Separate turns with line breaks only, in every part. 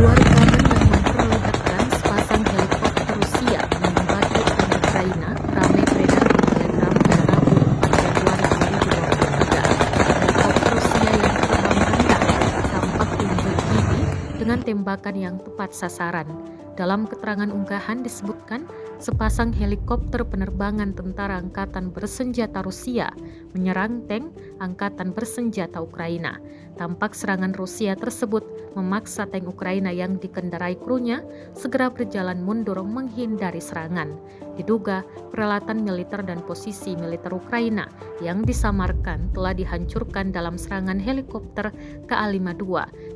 Sebuah rekaman yang memperlihatkan sepasang helikopter Rusia menembaki tank Ukraina ramai beredar di Telegram pada Rabu 4 Januari 2023. Helikopter Rusia yang terbang rendah tampak unjuk gigi dengan tembakan yang tepat sasaran. Dalam keterangan unggahan disebutkan, sepasang helikopter penerbangan tentara angkatan bersenjata Rusia menyerang tank angkatan bersenjata Ukraina. Tampak serangan Rusia tersebut memaksa tank Ukraina yang dikendarai krunya segera berjalan mundur menghindari serangan. Diduga peralatan militer dan posisi militer Ukraina yang disamarkan telah dihancurkan dalam serangan helikopter KA-52,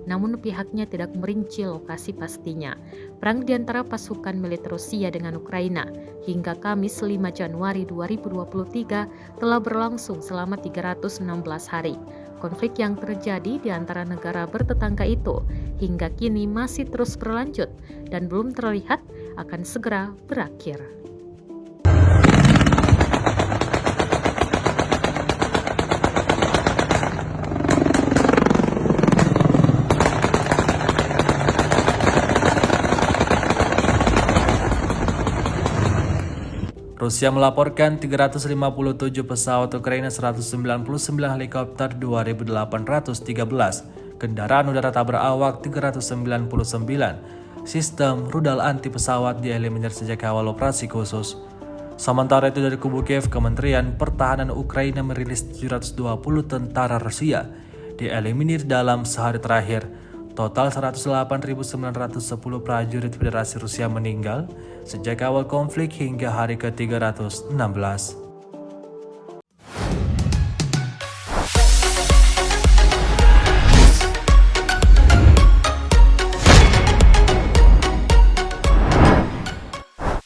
namun pihaknya tidak merinci lokasi pastinya. Perang di antara pasukan militer Rusia dengan Ukraina hingga Kamis 5 Januari 2023 telah berlangsung selama 316 hari. Konflik yang terjadi di antara negara bertetangga itu hingga kini masih terus berlanjut dan belum terlihat akan segera berakhir.
Rusia melaporkan 357 pesawat Ukraina, 199 helikopter, 2.813 kendaraan udara tak berawak, 399 sistem rudal anti pesawat dieliminir sejak awal operasi khusus. Sementara itu dari kubu Kiev, Kementerian Pertahanan Ukraina merilis 720 tentara Rusia dieliminir dalam sehari terakhir. Total 108.910 prajurit Federasi Rusia meninggal sejak awal konflik hingga hari ke-316.